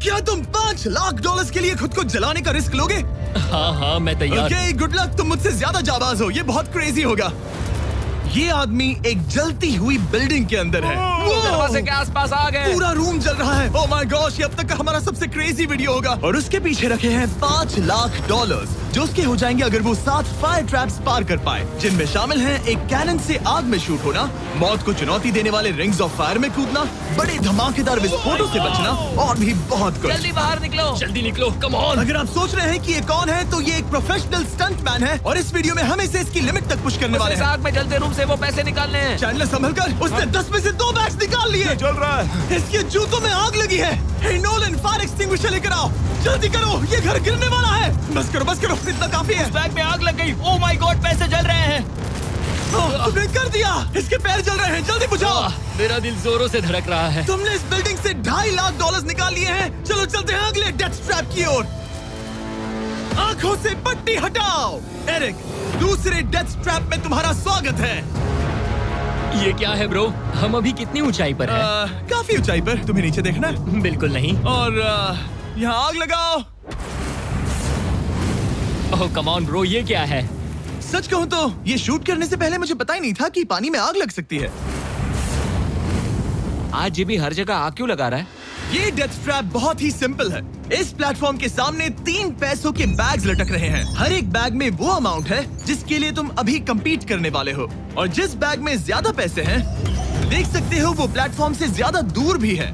क्या तुम $5 लाख के लिए खुद को जलाने का रिस्क लोगे? हाँ मैं तैयार। Okay, good luck. तुम मुझसे ज्यादा जाबाज हो, ये बहुत क्रेजी होगा। ये आदमी एक जलती हुई बिल्डिंग के अंदर है। दरवाजे के आसपास आ गए। पूरा रूम जल रहा है। ओह माय गॉश, ये अब तक का हमारा सबसे क्रेजी वीडियो होगा। और उसके पीछे रखे हैं $5 लाख, जो उसके हो जाएंगे अगर वो 7 फायर ट्रैप्स पार कर पाए, जिनमें शामिल हैं एक कैनन से आग में शूट होना, मौत को चुनौती देने वाले रिंग्स ऑफ फायर में कूदना, बड़े धमाकेदार विस्फोटों से बचना और भी बहुत कुछ। जल्दी बाहर निकलो। जल्दी निकलो, कम ऑन। अगर आप सोच रहे हैं कि ये कौन है, तो ये एक प्रोफेशनल स्टंट मैन है और इस वीडियो में हम इसे इसकी लिमिट तक पुश करने वाले इस हैं। आग में जलते रूम से वो पैसे निकालने हैं। चैंडलर संभल कर, उसने 10 में से 2 बैग्स निकाल लिए। चल रहा है। इसके जूतों में आग लगी है। हे नोलन, फायर एक्सटिंग्विशर लेकर आओ, जल्दी करो, ये घर गिरने वाला है। बस करो, इतना काफी है। बैग में आग लग गई। ओह माय गॉड, पैसे जल रहे हैं। तुमने कर दिया। इसके पैर जल रहे हैं, जल्दी बुझाओ। मेरा दिल जोरों से धड़क रहा है। तुमने इस बिल्डिंग से $2.5 लाख निकाल लिए हैं। चलो चलते हैं अगले डेथ ट्रैप की ओर। आंखों से पट्टी हटाओ। एरिक, दूसरे डेथ ट्रैप में तुम्हारा स्वागत है। ये क्या है ब्रो? हम अभी कितनी ऊंचाई पर हैं? काफी ऊंचाई पर। तुम्हें नीचे देखना है? बिल्कुल नहीं। और यहाँ आग लगाओ। ओह कम ऑन ब्रो, ये क्या है? सच कहूँ तो ये शूट करने से पहले मुझे पता ही नहीं था कि पानी में आग लग सकती है। आज ये भी हर जगह आग क्यों लगा रहा है? ये डेथ ट्रैप बहुत ही सिंपल है। इस प्लेटफॉर्म के सामने 3 पैसों के बैग्स लटक रहे हैं। हर एक बैग में वो अमाउंट है जिसके लिए तुम अभी compete करने वाले हो, और जिस बैग में ज्यादा पैसे हैं, देख सकते हो वो प्लेटफॉर्म से ज्यादा दूर भी है।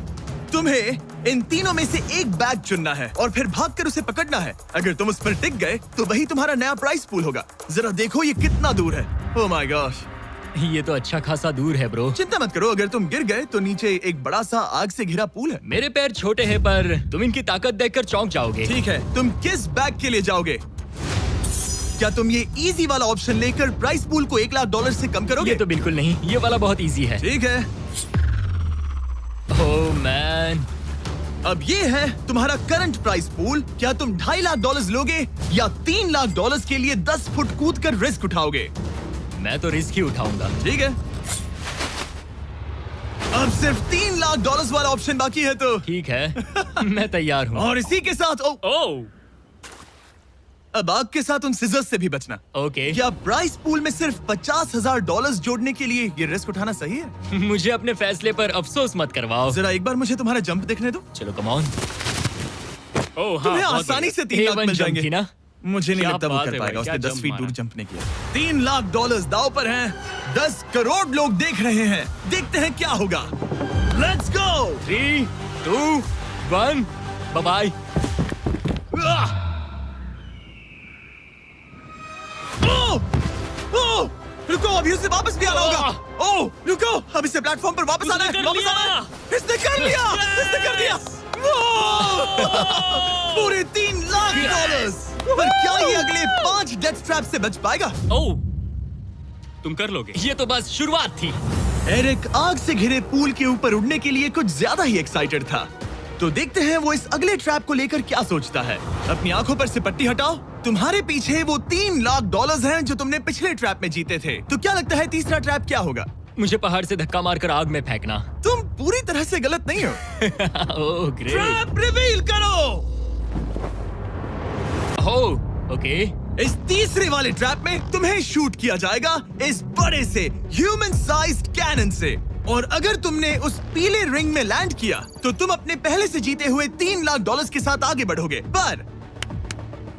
तुम्हें इन तीनों में से एक बैग चुनना है और फिर भागकर उसे पकड़ना है। अगर तुम उस पर टिक गए तो वही तुम्हारा नया प्राइस पूल होगा। जरा देखो ये कितना दूर है। ओह माय गॉश, ये तो अच्छा खासा दूर है ब्रो। चिंता मत करो, अगर तुम गिर गए तो नीचे एक बड़ा सा आग से घिरा पूल है। मेरे पैर छोटे हैं पर तुम इनकी ताकत देखकर चौंक जाओगे। ठीक है, तुम किस बैग के लिए जाओगे? क्या तुम ये इजी वाला ऑप्शन लेकर प्राइस पूल को $1 लाख से कम करोगे? ये तो बिल्कुल नहीं, ये वाला बहुत इजी है। ठीक है, ओह मैन। अब ये है तुम्हारा करंट प्राइस पूल। क्या तुम $2.5 लाख लोगे या $3 लाख के लिए 10 फुट कूद कर रिस्क उठाओगे? मैं तो रिस्क ही उठाऊंगा। ठीक है, अब सिर्फ $3 लाख वाला ऑप्शन बाकी है तो ठीक है मैं तैयार हूँ। और इसी के साथ ओह अब आग के साथ उन सिजर्स से भी बचना। ओके। क्या प्राइस पूल में सिर्फ $50,000 जोड़ने के लिए ये रिस्क उठाना सही है? मुझे अपने फैसले पर अफसोस मत करवाओ। जरा एक बार मुझे तुम्हारा जंप देखने दो। चलो कम ऑन। ओह तुम्हें आसानी से 3 लाख मिल जाएंगे। थी ना? मुझे नहीं क्या लगता वो बात कर है पाएगा। भाई, उसने क्या 10 फीट जंप दूर मारा। जंप नहीं किया। $3 लाख दांव पर हैं। 10 करोड़ लोग देख रहे हैं। देखते हैं क्या होगा। Let's go. 3, 2, 1, bye bye. रुको, अभी उसे वापस भी आना होगा। ओह रुको, अब इसे प्लेटफॉर्म पर वापस आना है। उसने कर वापस लिया। आना है। इसने कर लिया। इसने कर दिया। पूरे $3 लाख। पर क्या ये अगले 5 डेथ ट्रैप से बच पाएगा? ओह तुम कर लोगे। ये तो बस शुरुआत थी। एरिक आग से घिरे पूल के ऊपर उड़ने के लिए कुछ ज्यादा ही एक्साइटेड था। तो देखते हैं वो इस अगले ट्रैप को लेकर क्या सोचता है। अपनी आंखों पर से पट्टी हटाओ। तुम्हारे पीछे वो $3 लाख हैं जो तुमने पिछले ट्रैप में जीते थे। तो क्या लगता है तीसरा ट्रैप क्या होगा? मुझे पहाड़ से धक्का मारकर आग में फेंकना। तुम पूरी तरह से गलत नहीं हो। Oh great. ट्रैप रिवील करो। Oh okay. इस तीसरे वाले ट्रैप में तुम्हें शूट किया जाएगा इस बड़े से ह्यूमन साइज्ड कैनन से, और अगर तुमने उस पीले रिंग में लैंड किया तो तुम अपने पहले से जीते हुए $3 लाख के साथ आगे बढ़ोगे। पर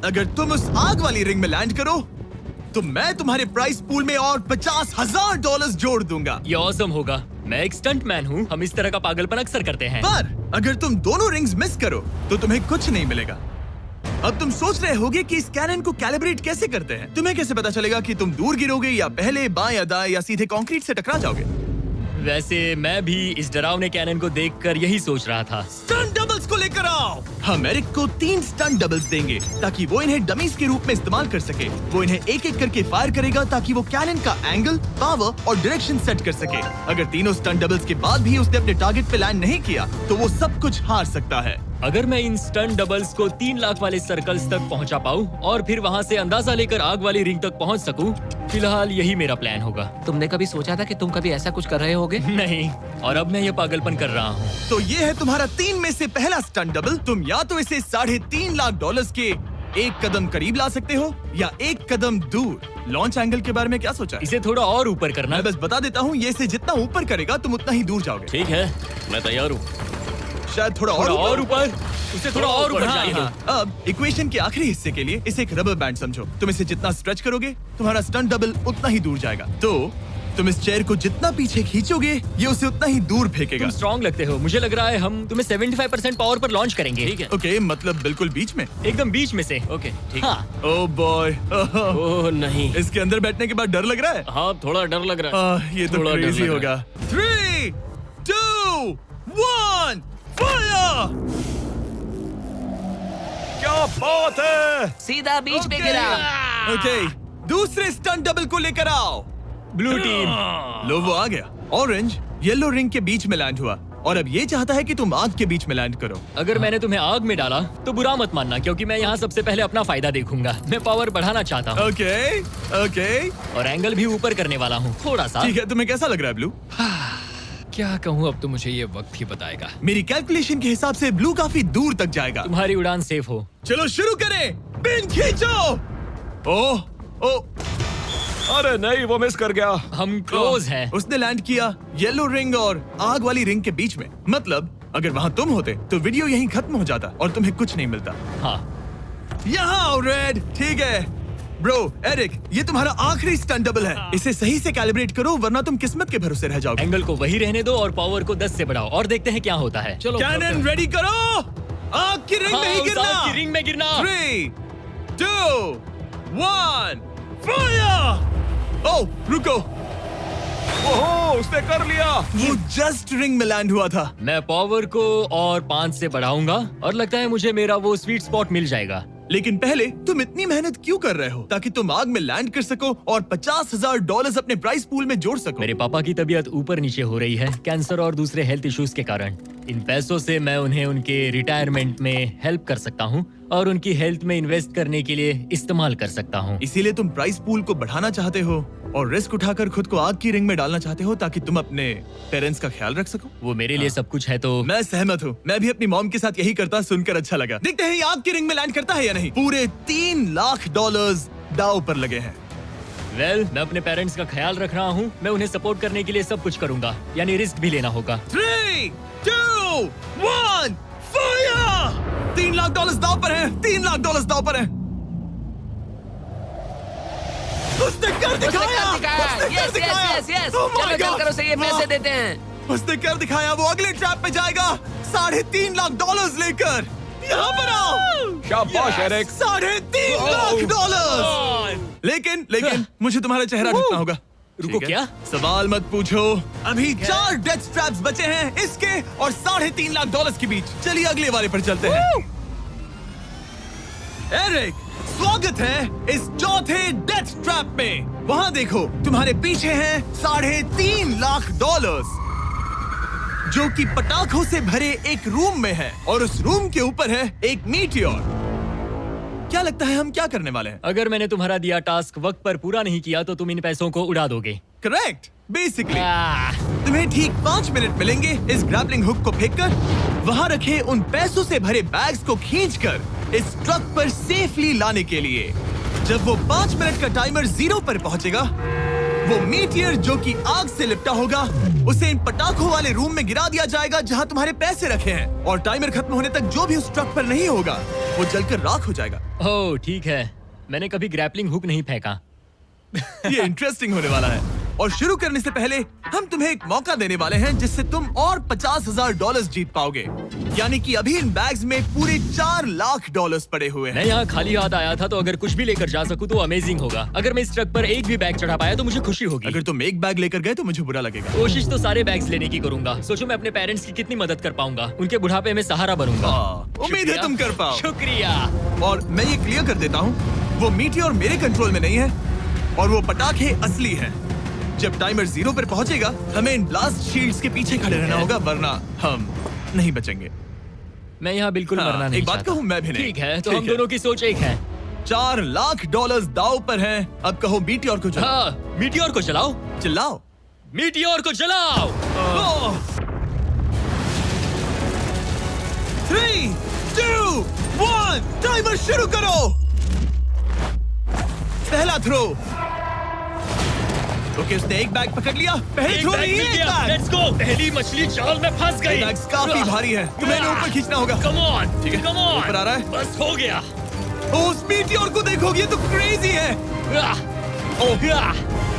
अगर तुम उस आग वाली रिंग में लैंड करो तो मैं तुम्हारे प्राइस पूल में और $50,000 जोड़ दूंगा। ये ऑसम होगा। मैं एक स्टंट मैन हूँ, हम इस तरह का पागलपन अक्सर करते हैं। पर अगर तुम दोनों रिंग्स मिस करो तो तुम्हें कुछ नहीं मिलेगा। अब तुम सोच रहे होगे कि इस कैनन को कैलिब्रेट कैसे करते हैं। तुम्हें कैसे पता चलेगा कि तुम दूर गिरोगे या पहले बाएं या दाएं या सीधे कंक्रीट से टकरा जाओगे? वैसे मैं भी इस डरावने कैनन को देखकर यही सोच रहा था। स्टंट डबल्स को लेकर आओ। हम एरिक को 3 स्टंट डबल्स देंगे ताकि वो इन्हें डमीज के रूप में इस्तेमाल कर सके। वो इन्हें एक एक करके फायर करेगा ताकि वो कैनन का एंगल, पावर और डायरेक्शन सेट कर सके। अगर तीनों स्टंट डबल्स के बाद भी उसने अपने टारगेट पे लैंड नहीं किया तो वो सब कुछ हार सकता है। अगर मैं इन स्टंट डबल्स को 3 लाख वाले सर्कल्स तक पहुंचा पाऊं और फिर वहां से अंदाजा लेकर आग वाली रिंग तक पहुंच सकूं, फिलहाल यही मेरा प्लान होगा। तुमने कभी सोचा था कि तुम कभी ऐसा कुछ कर रहे होगे? नहीं, और अब मैं ये पागलपन कर रहा हूँ। तो ये है तुम्हारा 3 में से पहला स्टंट डबल। तुम या तो इसे $3.5 लाख के एक कदम करीब ला सकते हो या एक कदम दूर। लॉन्च एंगल के बारे में क्या सोचा है? इसे थोड़ा और ऊपर करना। मैं बस बता देता हूँ, ये इसे जितना ऊपर करेगा तुम उतना ही दूर जाओगे। ठीक है, मैं तैयार हूँ। शायद थोड़ा और और ऊपर, उसे थोड़ा और ऊपर हाँ, चाहिए। हाँ। अब इक्वेशन के आखिरी हिस्से के लिए इसे एक रबर बैंड समझो। तुम इसे जितना स्ट्रेच करोगे तुम्हारा स्टंट डबल उतना ही दूर जाएगा। तो तुम इस चेयर को जितना पीछे खींचोगे ये उसे उतना ही दूर फेंकेगा। तुम स्ट्रॉन्ग लगते हो। मुझे लग रहा है हम तुम्हें 75% पावर पर लॉन्च करेंगे। ठीक है, ओके, मतलब बिल्कुल बीच में। एकदम बीच में से। ओके, ठीक। हाँ। ओह बॉय, ओह नहीं। इसके अंदर बैठने के बाद डर लग रहा है। हाँ, थोड़ा डर लग रहा है। ये तो थोड़ा डर क्रेजी लग होगा। 3, 2, 1, फायर! क्या बात है! सीधा बीच में गिरा। ओके, दूसरे स्टंट डबल को लेकर आओ। Blue team. लो, वो आ गया। ऑरेंज येलो रिंग के बीच में लैंड हुआ और अब ये चाहता है कि तुम आग के बीच में लैंड करो। अगर मैंने तुम्हें आग में डाला तो बुरा मत मानना, क्योंकि मैं यहाँ सबसे पहले अपना फायदा देखूंगा। मैं पावर बढ़ाना चाहता हूँ ओके, ओके, और एंगल भी ऊपर करने वाला हूँ थोड़ा सा। ठीक है। तुम्हें कैसा लग रहा है ब्लू? क्या कहूँ, अब तो मुझे ये वक्त ही बताएगा। मेरी कैलकुलेशन के हिसाब से ब्लू काफी दूर तक जाएगा। तुम्हारी उड़ान सेफ हो। चलो शुरू करें। पिन खींचो। ओह, ओह, अरे नहीं, वो मिस कर गया। हम क्लोज हैं। उसने लैंड किया येलो रिंग और आग वाली रिंग के बीच में। मतलब अगर वहाँ तुम होते तो वीडियो यहीं खत्म हो जाता और तुम्हें कुछ नहीं मिलता। हाँ, यहाँ आओ रेड। ठीक है ब्रो, एरिक, ये तुम्हारा आखिरी स्टंट डबल है। इसे सही से कैलिब्रेट करो वरना तुम किस्मत के भरोसे रह जाओगे। एंगल को वही रहने दो और पावर को 10 से बढ़ाओ और देखते हैं क्या होता है। चलो, कैनन रेडी करो। आग की रिंग में ही उस गिरना। आग की रिंग में गिरना। 3, 2, 1, फायर! ओह, रुको। ओह, उसने कर लिया। वो जस्ट रिंग में लैंड हुआ था। मैं पावर को और 5 से बढ़ाऊंगा और लगता है मुझे मेरा वो स्वीट स्पॉट मिल जाएगा। लेकिन पहले तुम इतनी मेहनत क्यों कर रहे हो? ताकि तुम आग में लैंड कर सको और $50,000 अपने प्राइस पूल में जोड़ सको। मेरे पापा की तबीयत ऊपर नीचे हो रही है, कैंसर और दूसरे हेल्थ इश्यूज के कारण। इन पैसों से मैं उन्हें उनके रिटायरमेंट में हेल्प कर सकता हूँ और उनकी हेल्थ में इन्वेस्ट करने के लिए इस्तेमाल कर सकता हूँ। इसीलिए तुम प्राइस पूल को बढ़ाना चाहते हो और रिस्क उठाकर खुद को आग की रिंग में डालना चाहते हो ताकि तुम अपने पेरेंट्स का ख्याल रख सको। वो मेरे लिए सब कुछ है तो मैं सहमत हूँ। मैं भी अपनी मॉम के साथ यही करता, सुनकर अच्छा लगा। देखते हैं ये आग की रिंग में लैंड करता है या नहीं। पूरे $3 लाख दांव पर लगे हैं। मैं अपने पेरेंट्स का ख्याल रख रहा हूँ। मैं उन्हें सपोर्ट करने के लिए सब कुछ करूंगा, यानी रिस्क भी लेना होगा। 3, 2, 1, फायर! $3 लाख दांव पर है। $3 लाख दांव पर है। उसने कर दिखाया। Yes yes yes. Oh my चलो God! चल कर उसे ये पैसे देते हैं। उसने कर दिखाया। वो अगले ट्रैप पे जाएगा $3.5 लाख लेकर। यहाँ पर आओ। शाबाश एरिक। $3.5 लाख। लेकिन मुझे तुम्हारा चेहरा ढूंढना होगा। रुको, ठीक है? क्या? सवाल मत पूछो। अभी 4 डेथ ट्रैप्स बचे हैं, इसके और $3.5 लाख के बीच। चलिए अगले वाले पर चलते हैं। एरिक, स्वागत है इस चौथे डेथ ट्रैप में। वहाँ देखो, तुम्हारे पीछे हैं $3.5 लाख, जो कि पटाखों से भरे एक रूम में है और उस रूम के ऊपर है एक मीटियोर। क्या लगता है हम क्या करने वाले हैं? अगर मैंने तुम्हारा दिया टास्क वक्त पर पूरा नहीं किया तो तुम इन पैसों को उड़ा दोगे। करेक्ट। बेसिकली आह, तुम्हें ठीक 5 मिनट मिलेंगे इस ग्रैपलिंग हुक को फेंककर वहाँ रखे उन पैसों से भरे बैग्स को खींचकर इस ट्रक पर सेफली लाने के लिए। जब वो 5 मिनट का टाइमर 0 पर पहुंचेगा, वो मीटियर जो कि आग से लिपटा होगा उसे इन पटाखों वाले रूम में गिरा दिया जाएगा जहां तुम्हारे पैसे रखे हैं। और टाइमर खत्म होने तक जो भी उस ट्रक पर नहीं होगा वो जलकर राख हो जाएगा। ओह ठीक है, मैंने कभी ग्रैपलिंग हुक नहीं फेंका। ये इंटरेस्टिंग होने वाला है। और शुरू करने से पहले हम तुम्हें एक मौका देने वाले हैं जिससे तुम और $50,000 जीत पाओगे। यानी कि अभी इन बैग्स में पूरे $4 लाख पड़े हुए हैं। मैं यहाँ खाली हाथ आया था, तो अगर कुछ भी लेकर जा सकूं तो अमेजिंग होगा। अगर मैं इस ट्रक पर एक भी बैग चढ़ा पाया तो मुझे खुशी होगी। अगर तुम एक बैग लेकर गए तो मुझे बुरा लगेगा। कोशिश तो सारे बैग्स लेने की करूंगा। सोचो मैं अपने पेरेंट्स की कितनी मदद कर पाऊंगा, उनके बुढ़ापे में सहारा बनूंगा। उम्मीद है शुक्रिया। तुम कर पाओ। शुक्रिया। और मैं ये क्लियर कर देता हूँ, वो मीटियोर मेरे कंट्रोल में नहीं है और वो पटाखे असली हैं। जब टाइमर 0 पर पहुंचेगा हमें इन ब्लास्ट शील्ड्स के पीछे खड़े रहना होगा, वरना हम नहीं बचेंगे। मैं यहाँ बिल्कुल हाँ, मरना नहीं एक बात चाहता। कहूँ, मैं भी नहीं। ठीक है, तो ठीक हम है। दोनों की सोच एक है। $4 लाख दाव पर हैं। अब कहो मीटियोर को जलाओ। हाँ, मीटियोर को जलाओ। चिल्लाओ। मीटियोर को जलाओ। 3, 2, 1 टाइमर शुरू करो। पहला थ्रो। ओके, उसने एक बैग पकड़ लिया। पहले थ्रो नहीं, एक बैग। Let's go. पहली मछली जाल में फंस गई। बैग्स काफी भारी है, तुम्हें इन्हें ऊपर खींचना होगा। कम ऑन, ठीक है, कम ऑन। ऊपर आ रहा है। बस हो गया। ओ, उस मीटियोर को देखोगे, ये तो क्रेजी है।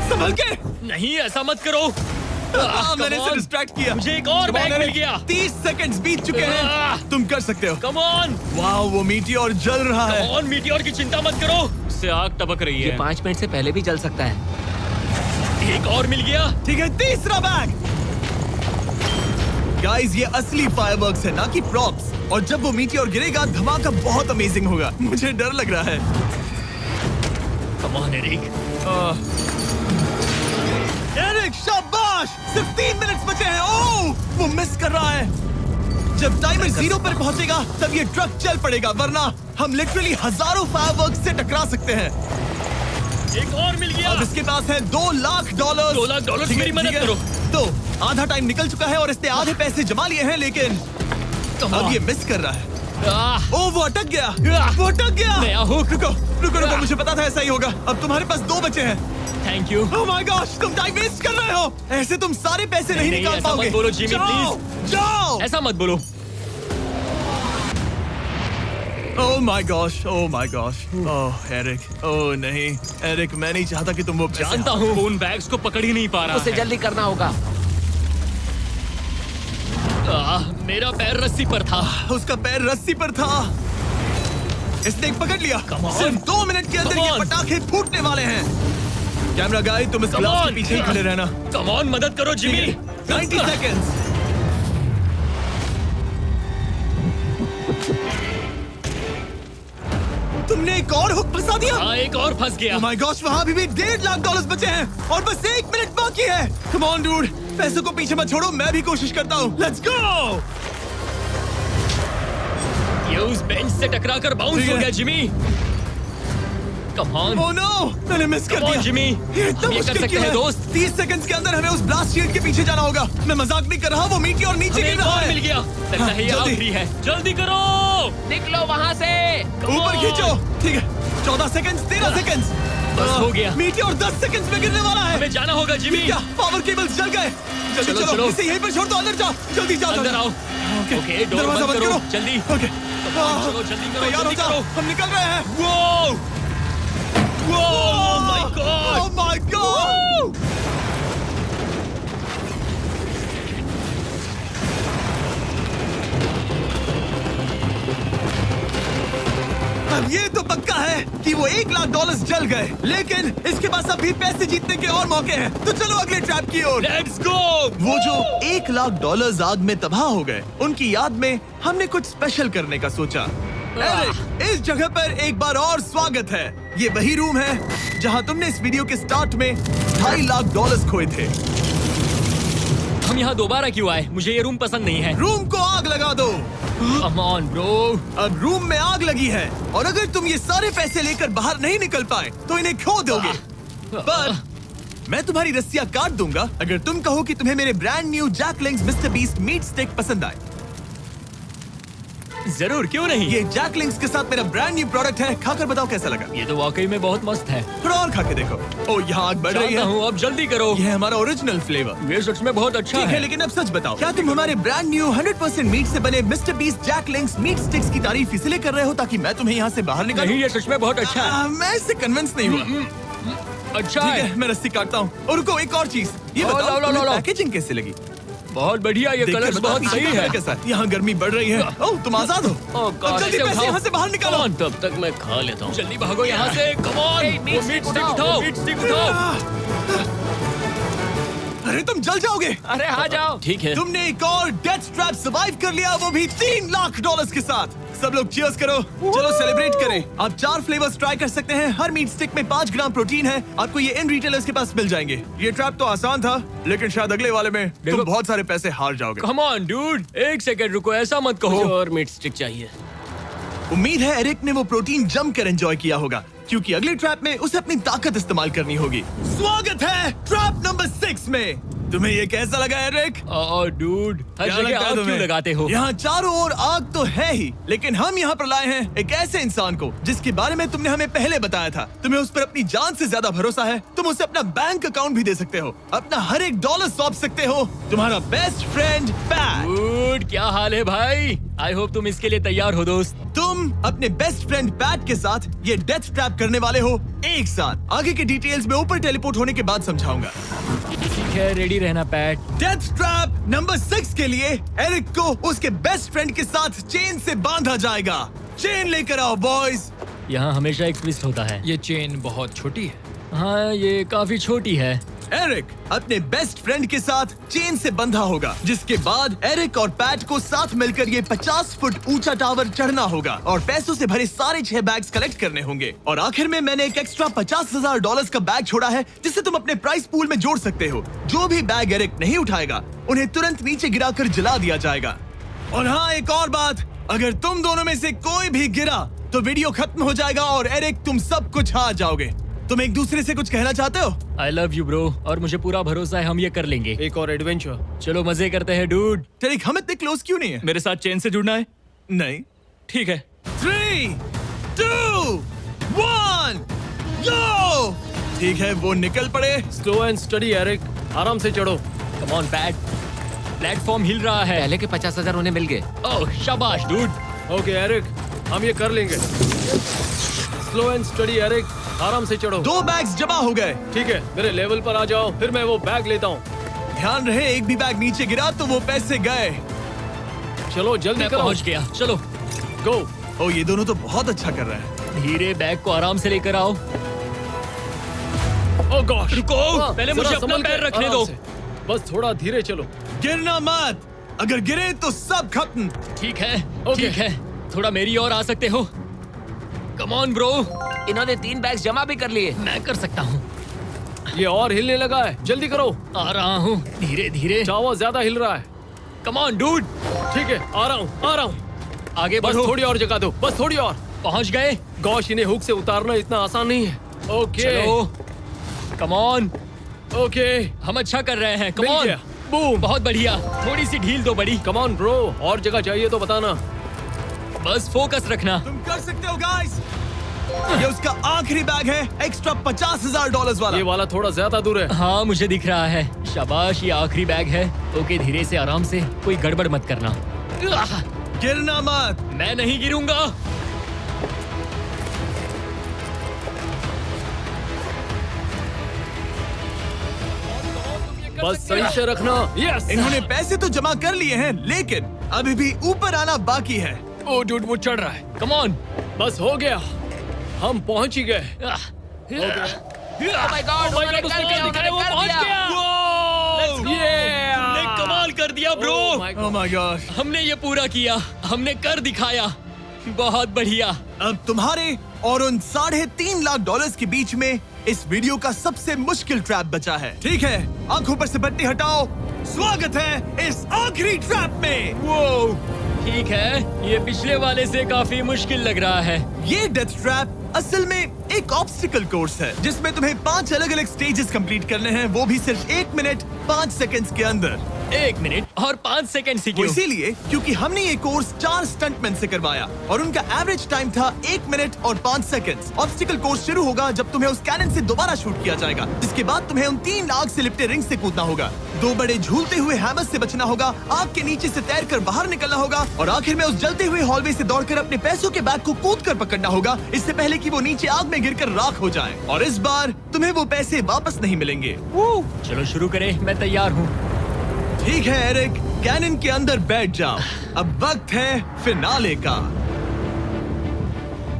संभल के। नहीं, ऐसा मत करो। मैंने इसे डिस्ट्रैक्ट किया। मुझे एक और Come on, bag mill Eric। गया। 30 सेकंड्स बीत चुके हैं। तुम कर सकते हो। Come on. वाह, वो मीटियोर जल रहा है। कम ऑन, मीटियोर की चिंता मत करो। उससे आग टपक रही ये है। 5 मिनट से पहले भी जल सकता है। एक और मिल गया। ठीक है, तीसरा बैग। गाइस, ये असली फायरवर्क्स है, ना कि प्रॉप्स। और जब वो मीटियोर गिरेगा, धमाका बहुत अमेजिंग होगा। मुझे डर लग रहा है। Come on Eric. एरिक, शाबाश! सिर्फ 3 मिनट बचे हैं। ओह, वो मिस कर रहा है। जब टाइमर 0 पर पहुंचेगा, तब ये ट्रक चल पड़ेगा, वरना हम लिटरली हजारों फायरवर्क्स से टकरा सकते हैं। एक और मिल गया। अब इसके पास है $2 लाख। $2 लाख, मेरी मदद करो। तो आधा टाइम निकल चुका है और इसने आधे पैसे जमा लिए हैं, लेकिन अब ये मिस कर रहा है। ओह, वो अटक गया। वो अटक गया। नया हुक। रुको रुको रुको, मुझे पता था ऐसा ही होगा। अब तुम्हारे पास 2 बचे हैं। Thank you. Oh my gosh, तुम टाइम वेस्ट कर रहे हो। ऐसे तुम सारे पैसे नहीं नहीं, निकाल ऐसा पाओगे। मत बोलो, जिमी, जाओ, जाओ। ऐसा मत बोलो। Oh my gosh, oh my gosh. Oh Eric, oh नहीं एरिक, मैं नहीं चाहता कि तुम वो पैसे जानता हूँ, उन बैग्स को पकड़ ही नहीं पा रहा उसे है। जल्दी करना होगा। मेरा पैर रस्सी पर था। उसका पैर रस्सी पर था। इसने एक पकड़ लिया। Come on. सिर्फ 2 मिनट के अंदर Come ये on. पटाखे फूटने वाले हैं। कैमरा गाय, तुम इस Come ग्लास on. के पीछे ही खड़े रहना। कम ऑन, मदद करो जिमी। 90 सेकेंड्स। तुमने एक और हुक फंसा दिया। हाँ, एक और फंस गया। Oh my gosh, वहाँ अभी भी $1.5 लाख बचे हैं और बस 1 मिनट बाकी है। Come on, dude, पैसों को पीछे मत छोड़ो, मैं भी कोशिश करता हूँ। Let's go! ये उस बेंच से टकरा कर बाउंस ठीक हो है। गया Jimmy. Come on. Oh no, मैंने मिस कर Come on, दिया। जिमी। ये इतना हम ये कर मुश्किल सकते क्यों हैं, है? दोस्त। 30 सेकंड्स के अंदर हमें उस ब्लास्ट शील्ड के पीछे जाना होगा। मैं मजाक नहीं कर रहा, वो मीटियोर नीचे हमें गिर एक रहा और है। मिल गया। लगता है ये जल्दी। आखिरी है। जल्दी करो। निकलो वहाँ से। Come ऊपर on. खींचो। ठीक है, 14 सेकंड्स, 13 सेकंड्स। बस हो गया। मीटियोर 10 सेकंड्स में गिरने वाला है। हमें जाना होगा जिमी। क्या पावर केबल्स जल गए? जल्दी चलो, चलो, चलो। इसे यहीं पर छोड़ दो, अंदर जाओ। जल्दी जाओ। अंदर आओ। ओके, डोर दरवाजा बंद करो। जल्दी। ओके, चलो, जल्दी करो, तैयार हो जल्दी जाओ, करो। हम निकल रहे हैं। वो my God. Oh my God. अब ये तो पक्का है कि वो $1 लाख जल गए, लेकिन इसके पास अभी पैसे जीतने के और मौके हैं। तो चलो अगले ट्रैप की ओर। Let's go. वो जो $1 लाख आग में तबाह हो गए, उनकी याद में हमने कुछ स्पेशल करने का सोचा। एरिक, इस जगह पर एक बार और स्वागत है। ये वही रूम है जहां तुमने इस वीडियो के स्टार्ट में $2.5 लाख खोए थे। हम यहाँ दोबारा क्यों आए? मुझे ये रूम पसंद नहीं है। रूम को आग लगा दो। Come on bro. अब रूम में आग लगी है और अगर तुम ये सारे पैसे लेकर बाहर नहीं निकल पाए तो इन्हें खो दोगे। पर मैं तुम्हारी रस्सियां काट दूंगा अगर तुम कहो कि तुम्हें मेरे brand new Jack Link's Mr Beast meat stick पसंद आए। जरूर, क्यों नहीं। ये जैकलिंग्स के साथ मेरा ब्रांड न्यू प्रोडक्ट है, खाकर बताओ कैसा लगा। ये तो वाकई में बहुत मस्त है। थोड़ा और खा के देखो। ओ, यहाँ आग बढ़ रही जानता है। हूँ, अब जल्दी करो। ये है हमारा ओरिजिनल फ्लेवर। ये सच में बहुत अच्छा ठीक है, है। लेकिन अब सच बताओ, क्या तुम हमारे ब्रांड न्यू 100% मीट से बने मिस्टर बीस्ट जैकलिंग्स मीट स्टिक्स की तारीफ इसलिए कर रहे हो ताकि मैं तुम्हें यहाँ से बाहर निकालूं? नहीं, ये सच में बहुत अच्छा है। मैं इससे कन्विंस नहीं हुआ। अच्छा ठीक है। है, मैं रस्सी काटता हूँ। और रुको, एक और चीज, ये लो, बताओ लो, लो, तुम्हें लो। पैकेजिंग कैसे लगी? बहुत बढ़िया, ये देखकर कलर्स बताओ बहुत पीछे सही का है। कैसा है? यहाँ गर्मी बढ़ रही है। ओह, तुम आजाद हो। अब जल्दी पैसे यहाँ से बाहर निकालो। तब तक मैं खा लेता हूँ। जल्दी भागो यहाँ से। Come on. Hey, meat वो मीट stick स्टिक उठाओ। उठाओ। मीट स्टिक उठाओ। अरे तुम जल जाओगे। अरे आ जाओ। ठीक है। तुमने एक और डेथ ट्रैप सर्वाइव कर लिया, वो भी $3 लाख के साथ। सब लोग चीयर्स करो। चलो सेलिब्रेट करें। आप 4 फ्लेवर्स ट्राई कर सकते हैं। हर मीट स्टिक में 5 ग्राम प्रोटीन है। आपको ये इन रिटेलर्स के पास मिल जाएंगे। ये ट्रैप तो आसान था, लेकिन शायद अगले वाले में तुम बहुत सारे पैसे हार जाओगे। कम ऑन डूड, एक सेकंड रुको, ऐसा मत कहो। और मीट स्टिक चाहिए। उम्मीद है एरिक ने वो प्रोटीन जमकर एंजॉय किया होगा, क्योंकि अगले ट्रैप में उसे अपनी ताकत इस्तेमाल करनी होगी। स्वागत है ट्रैप नंबर 6 में। तुम्हें ये कैसा लगा एरिक? डूड, हर क्या जगह लगता है आग क्यों तुम्हें? लगाते हो? यहाँ चारों ओर आग तो है ही, लेकिन हम यहाँ पर लाए हैं एक ऐसे इंसान को जिसके बारे में तुमने हमें पहले बताया था। तुम्हें उस पर अपनी जान से ज्यादा भरोसा है। तुम उसे अपना बैंक अकाउंट भी दे सकते हो, अपना हर एक डॉलर सौंप सकते हो। तुम्हारा बेस्ट फ्रेंड पैट। डूड, क्या हाल है भाई? आई होप तुम इसके लिए तैयार हो दोस्त। तुम अपने बेस्ट फ्रेंड पैट के साथ ये डेथ ट्रैप करने वाले हो एक साथ। आगे के डिटेल्स में ऊपर टेलीपोर्ट होने के बाद समझाऊंगा। ठीक है, रेडी रहना पैट। डेथ ट्रैप नंबर 6 के लिए एरिक को उसके बेस्ट फ्रेंड के साथ चेन से बांधा जाएगा। चेन लेकर आओ बॉयज। यहाँ हमेशा एक ट्विस्ट होता है। ये चेन बहुत छोटी है। हाँ, ये काफी छोटी है। एरिक अपने बेस्ट फ्रेंड के साथ चेन से बंधा होगा, जिसके बाद एरिक और पैट को साथ मिलकर ये 50 फुट ऊंचा टावर चढ़ना होगा और पैसों से भरे सारे 6 बैग्स कलेक्ट करने होंगे। और आखिर में मैंने एक एक्स्ट्रा $50,000 का बैग छोड़ा है, जिसे तुम अपने प्राइस पूल में जोड़ सकते हो। जो भी बैग एरिक नहीं उठाएगा, उन्हें तुरंत नीचे गिराकर जला दिया जाएगा। और हाँ, एक और बात, अगर तुम दोनों में से कोई भी गिरा तो वीडियो खत्म हो जाएगा और एरिक तुम सब कुछ हार जाओगे। तुम एक दूसरे से कुछ कहना चाहते हो? आई लव यू ब्रो, और मुझे पूरा भरोसा है हम ये कर लेंगे। एक और एडवेंचर। चलो मजे करते हैं डूड। टेरिक, हम इतने क्लोज क्यों नहीं है? मेरे साथ चेन से जुड़ना है? नहीं। ठीक है। 3, 2, 1, गो! ठीक है, वो निकल पड़े। स्लो एंड स्टडी एरिक, आराम से चढ़ो। कम ऑन पैट, प्लेटफॉर्म हिल रहा है। पहले के 50,000 उन्हें मिल गए। ओह शाबाश डूड। ओके एरिक, हम ये कर लेंगे। स्लो एंड स्टडी एरिक, आराम से चढ़ो। 2 बैग्स जमा हो गए। ठीक है, मेरे लेवल पर आ जाओ, फिर मैं वो बैग लेता हूँ। ध्यान रहे, एक भी बैग नीचे गिरा तो वो पैसे गए। चलो जल्दी मैं करो। पहुंच गया, चलो। गो। ओ, ये दोनों तो बहुत अच्छा कर रहे हैं। धीरे बैग को आराम से लेकर आओ। ओह गॉश, रुको, पहले मुझे जरा अपना संभल के, पैर रखने आराम दो। से। बस थोड़ा धीरे चलो। गिरना मत, अगर गिरे तो सब खत्म। ठीक है, ओके। ठीक है, थोड़ा मेरी ओर आ सकते हो? कम ऑन ब्रो, इन्होंने 3 बैग्स जमा भी कर लिए। मैं कर सकता हूँ। ये और हिलने लगा है, जल्दी करो। आ रहा हूँ, धीरे धीरे। टावर ज्यादा हिल रहा है। कम ऑन डूड, ठीक है, आ रहा हूँ, आ रहा हूँ। आगे बस बढ़ो। थोड़ी और जगह दो, बस थोड़ी और। पहुँच गए। गॉश, इन्हें हुक से उतारना इतना आसान नहीं है। ओके चलो, कम ऑन, ओके, हम अच्छा कर रहे हैं। कम मिल ऑन, गया। बूम। बहुत बढ़िया। थोड़ी सी ढील दो बड़ी। कम ऑन ब्रो, और जगह चाहिए तो बताना। बस फोकस रखना। तुम कर सकते हो गाइस। ये उसका आखिरी बैग है, एक्स्ट्रा $50,000 वाला। ये वाला थोड़ा ज्यादा दूर है। हाँ, मुझे दिख रहा है। शाबाश, ये आखिरी बैग है। ओके, धीरे से, आराम से, कोई गड़बड़ मत करना। आह, गिरना मत। मैं नहीं गिरूंगा। बस सही से रखना। यस। इन्होंने पैसे तो जमा कर लिए हैं, लेकिन अभी भी ऊपर आना बाकी है। ओ डूड, वो चढ़ रहा है। Come on. बस हो गया, हम पहुंच ही गए। Oh my God, उसने कर दिखाया, वो पहुंच गया। हमने कमाल कर दिया ब्रो। Oh my God. हमने ये पूरा किया, हमने कर दिखाया। बहुत बढ़िया। अब तुम्हारे और उन $3.5 लाख के बीच में इस वीडियो का सबसे मुश्किल ट्रैप बचा है। ठीक है, आंखों पर से पट्टी हटाओ। स्वागत है इस आखिरी ट्रैप में। वो ठीक है, ये पिछले वाले से काफी मुश्किल लग रहा है। ये डेथ ट्रैप असल में एक ऑब्स्टिकल कोर्स है, जिसमें तुम्हें 5 अलग-अलग स्टेजेस कंप्लीट करने हैं, वो भी सिर्फ 1 मिनट 5 सेकंड्स के अंदर। 1 मिनट और 5 सेकंड ही वो क्यों? इसीलिए क्योंकि हमने ये कोर्स 4 स्टंटमैन से करवाया और उनका एवरेज टाइम था 1 मिनट और 5 सेकंड्स। ऑब्स्टिकल कोर्स शुरू होगा जब तुम्हें उस कैनन से दोबारा शूट किया जाएगा, जिसके बाद तुम्हें उन 3 आग से लिपटे रिंग से कूदना होगा, 2 बड़े झूलते हुए हैमर से बचना होगा, आग के नीचे से तैरकर बाहर निकलना होगा और आखिर में उस जलते हुए हॉलवे से दौड़कर अपने पैसों के बैग को कूदकर पकड़ना होगा, इससे पहले कि वो नीचे आग में गिरकर राख हो जाए। और इस बार तुम्हें वो पैसे वापस नहीं मिलेंगे। चलो शुरू करें, मैं तैयार हूँ। ठीक है एरिक, कैनन के अंदर बैठ जाओ। अब वक्त है फिनाले का।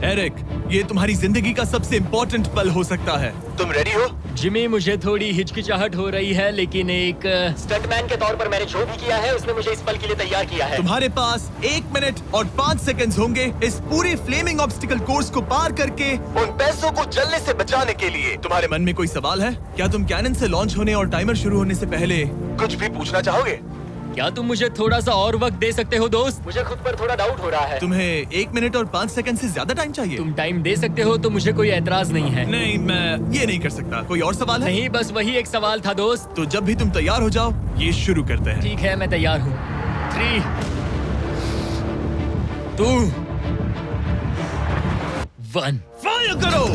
एरिक, ये तुम्हारी जिंदगी का सबसे इम्पोर्टेंट पल हो सकता है। तुम रेडी हो? जिमी, मुझे थोड़ी हिचकिचाहट हो रही है, लेकिन एक स्टंटमैन के तौर पर मैंने जो भी किया है उसने मुझे इस पल के लिए तैयार किया है। तुम्हारे पास 1 मिनट और 5 सेकंड्स होंगे इस पूरे फ्लेमिंग ऑब्स्टिकल कोर्स को पार करके उन पैसों को जलने से बचाने के लिए। तुम्हारे मन में कोई सवाल है? क्या तुम कैनन से लॉन्च होने और टाइमर शुरू होने से पहले कुछ भी पूछना चाहोगे? क्या तुम मुझे थोड़ा सा और वक्त दे सकते हो दोस्त? मुझे खुद पर थोड़ा डाउट हो रहा है। तुम्हें 1 मिनट और 5 सेकंड से ज्यादा टाइम चाहिए? तुम टाइम दे सकते हो तो मुझे कोई एतराज नहीं है। नहीं, मैं ये नहीं कर सकता। कोई और सवाल है? नहीं, बस वही एक सवाल था दोस्त। तो जब भी तुम तैयार हो जाओ, ये शुरू करते हैं। ठीक है, मैं तैयार हूँ। 3, 2, 1। फायर करो!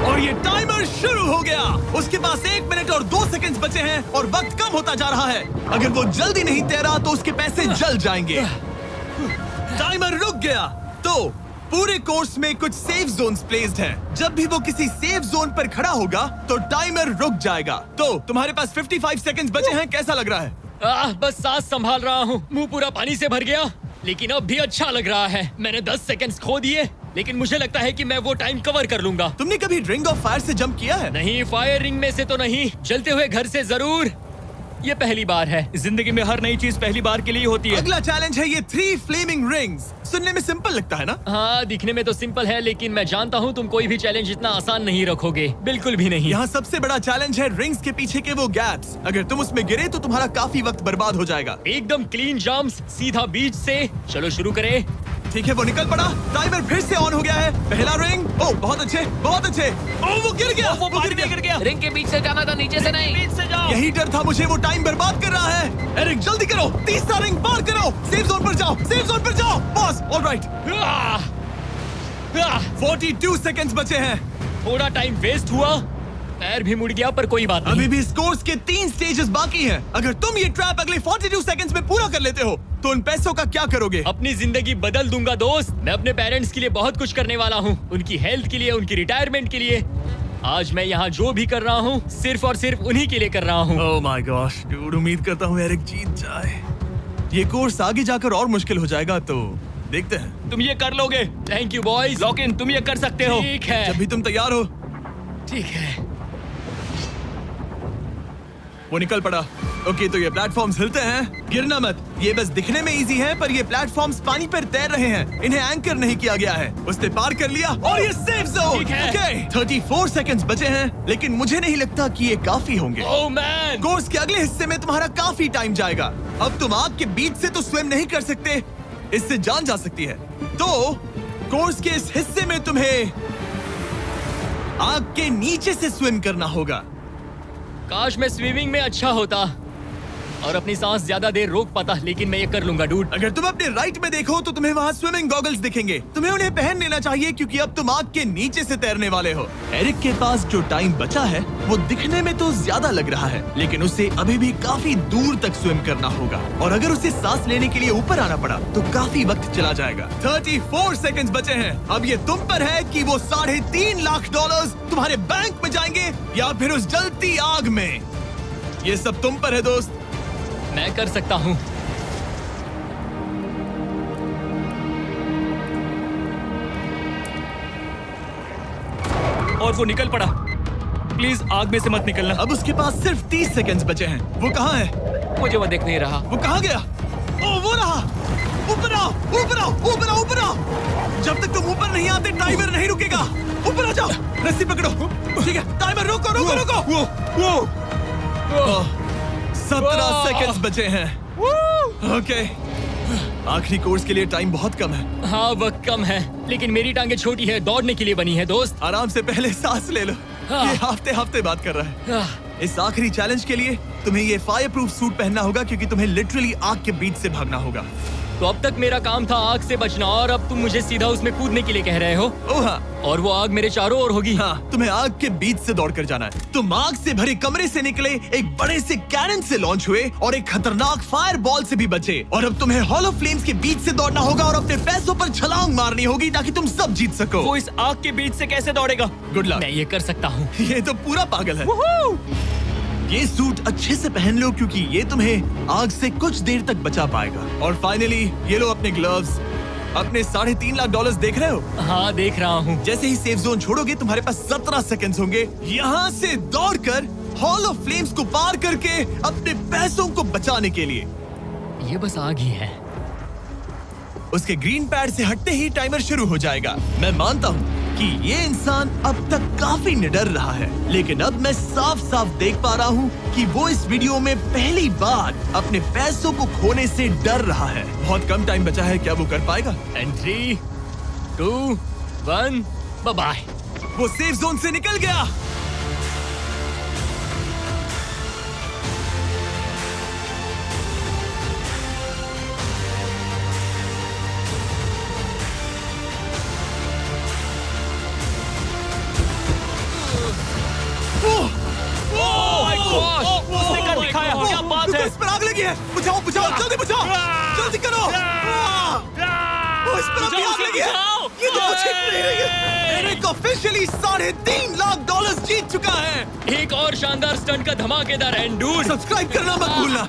और ये टाइमर शुरू हो गया। उसके पास 1 मिनट और 2 सेकंड्स बचे हैं और वक्त कम होता जा रहा है। अगर वो जल्दी नहीं तैरा तो उसके पैसे जल जाएंगे। टाइमर रुक गया। तो पूरे कोर्स में कुछ सेफ जोन्स प्लेस्ड हैं। जब भी वो किसी सेफ जोन पर खड़ा होगा तो टाइमर रुक जाएगा। तो तुम्हारे पास 55 सेकंड्स बचे हैं। कैसा लग रहा है? बस सांस संभाल रहा हूँ। मुंह पूरा पानी से भर गया, लेकिन अब भी अच्छा लग रहा है। मैंने 10 सेकंड्स खो दिए, लेकिन मुझे लगता है कि मैं वो टाइम कवर कर लूंगा। तुमने कभी रिंग ऑफ फायर से जंप किया है? नहीं, फायर रिंग में से तो नहीं, जलते हुए घर से जरूर। ये पहली बार है। जिंदगी में हर नई चीज पहली बार के लिए होती है। अगला चैलेंज है ये 3 फ्लेमिंग रिंग्स। सुनने में सिंपल लगता है ना? हाँ, दिखने में तो सिंपल है, लेकिन मैं जानता हूँ तुम कोई भी चैलेंज इतना आसान नहीं रखोगे। बिल्कुल भी नहीं। यहाँ सबसे बड़ा चैलेंज है रिंग्स के पीछे के वो गैप्स। अगर तुम उसमें गिरे तो तुम्हारा काफी वक्त बर्बाद हो जाएगा। एकदम क्लीन जंप्स, सीधा बीच से। चलो शुरू करें। ठीक है, वो निकल पड़ा। टाइमर फिर से ऑन हो गया है। पहला रिंग। ओह, बहुत अच्छे, बहुत अच्छे। ओह, वो गिर गया। वो गिर गया। रिंग के बीच से जाना था, नीचे से नहीं। बीच से जाओ। यही डर था मुझे, वो टाइम बर्बाद कर रहा है। एरिक, जल्दी करो। तीसरा रिंग पार करो। सेफ जोन पर जाओ, सेफ जोन पर जाओ। Boss, alright. 42 सेकंड्स बचे हैं। थोड़ा टाइम वेस्ट हुआ, पैर भी मुड़ गया, पर कोई बात नहीं। अभी भी इस कोर्स के 3 स्टेजेस बाकी हैं। अगर तुम ये ट्रैप अगले 42 सेकंड्स में पूरा कर लेते हो तो उन पैसों का क्या करोगे? अपनी जिंदगी बदल दूंगा दोस्त। मैं अपने पेरेंट्स के लिए बहुत कुछ करने वाला हूँ, उनकी हेल्थ के लिए, उनकी रिटायरमेंट के लिए। आज मैं यहाँ जो भी कर रहा हूँ सिर्फ और सिर्फ उन्हीं के लिए कर रहा हूँ। ओह माय गॉश, डूड, उम्मीद करता हूँ एरिक जीत जाए। ये कोर्स आगे जाकर और मुश्किल हो जाएगा, तो देखते हैं। तुम ये कर लोगे। Thank you boys. Lock in, तुम ये कर सकते हो। ठीक है, जब भी तुम तैयार हो। ठीक है। वो निकल पड़ा। ओके, तो ये प्लेटफॉर्म्स हिलते हैं। गिरना मत। ये बस दिखने में इजी है, पर ये प्लेटफॉर्म्स पानी पर तैर रहे हैं। इन्हें एंकर नहीं किया गया है। उसने पार कर लिया और ये सेफ जोन। ठीक है। ओके, 34 सेकंड्स बचे हैं, लेकिन मुझे नहीं लगता कि ये काफी होंगे। ओह मैन, कोर्स के अगले हिस्से में तुम्हारा काफी टाइम जाएगा। अब तुम आग के बीच से तो स्विम नहीं कर सकते, इससे जान जा सकती है। तो कोर्स के इस हिस्से में तुम्हें आग के नीचे से स्विम करना होगा। काश मैं स्विमिंग में अच्छा होता और अपनी सांस ज्यादा देर रोक पाता, लेकिन मैं ये कर लूंगा डूड। अगर तुम अपने राइट में देखो तो तुम्हें वहाँ स्विमिंग गॉगल्स दिखेंगे। तुम्हें उन्हें पहन लेना चाहिए, क्योंकि अब तुम आग के नीचे से तैरने वाले हो। एरिक के पास जो टाइम बचा है वो दिखने में तो ज्यादा लग रहा है, लेकिन उसे अभी भी काफी दूर तक स्विम करना होगा। और अगर उसे सांस लेने के लिए ऊपर आना पड़ा तो काफी वक्त चला जाएगा। 34 सेकंड्स बचे हैं। अब ये तुम पर है कि वो $3.5 लाख तुम्हारे बैंक में जाएंगे या फिर उस जलती आग में। ये सब तुम पर है दोस्त। मैं कर सकता हूँ। और वो निकल पड़ा। प्लीज आग में से मत निकलना। अब उसके पास सिर्फ 30 सेकंड्स बचे हैं। वो कहाँ है? मुझे वो दिख नहीं रहा। वो कहाँ गया? ओ, वो रहा। ऊपर आओ, ऊपर आओ, ऊपर आओ, ऊपर आओ। जब तक तुम ऊपर नहीं आते टाइमर नहीं रुकेगा। ऊपर आ जाओ, रस्सी पकड़ो। ठीक है, टाइमर रोको, रोको, रोको। वो 17 सेकंड्स बचे हैं। ओके, आखिरी कोर्स के लिए टाइम बहुत कम है। हाँ, वक्त कम है, लेकिन मेरी टांगे छोटी है, दौड़ने के लिए बनी है दोस्त। आराम से पहले सांस ले लो। ये हफ्ते हफ्ते बात कर रहा है। इस आखिरी चैलेंज के लिए तुम्हें ये फायर प्रूफ सूट पहनना होगा, क्योंकि तुम्हें लिटरली आग के बीच से भागना होगा। तो अब तक मेरा काम था आग से बचना, और अब तुम मुझे सीधा उसमें कूदने के लिए कह रहे हो। ओह हाँ, और वो आग मेरे चारों ओर होगी। हाँ, तुम्हें आग के बीच से दौड़ कर जाना है। तुम आग से भरे कमरे से निकले, एक बड़े से कैनन से लॉन्च हुए और एक खतरनाक फायर बॉल से भी बचे। और अब तुम्हें हॉलो फ्लेम्स के बीच से दौड़ना होगा और अपने पैसों पर छलांग मारनी होगी ताकि तुम सब जीत सको। वो इस आग के बीच से कैसे दौड़ेगा? Good luck. मैं ये कर सकता हूँ। ये तो पूरा पागल है। ये सूट अच्छे से पहन लो, क्योंकि ये तुम्हें आग से कुछ देर तक बचा पाएगा। और फाइनली ये लो अपने ग्लव्स। अपने $3.5 लाख देख रहे हो? हाँ, देख रहा हूँ। जैसे ही सेफ जोन छोड़ोगे तुम्हारे पास 17 सेकंड्स होंगे यहाँ से दौड़कर हॉल ऑफ फ्लेम्स को पार करके अपने पैसों को बचाने के लिए। ये बस आग ही है। उसके ग्रीन पैड से हटते ही टाइमर शुरू हो जाएगा। मैं मानता हूँ कि ये इंसान अब तक काफी निडर रहा है, लेकिन अब मैं साफ साफ देख पा रहा हूँ कि वो इस वीडियो में पहली बार अपने पैसों को खोने से डर रहा है। बहुत कम टाइम बचा है, क्या वो कर पाएगा? And 3, 2, 1, bye bye. वो सेफ जोन से निकल गया। उसने कर दिखाया, क्या बात है? इस पर आग लगी है। बुझाओ बुझाओ, जल्दी बुझाओ, जल्दी करो। इस पर अभी आग लगी है। ये तो कुछ ही नहीं रही है। एरिक ऑफिशियली $3.5 लाख जीत चुका है। एक और शानदार स्टंट का धमाकेदार एंड डूड। सब्सक्राइब करना मत भूलना।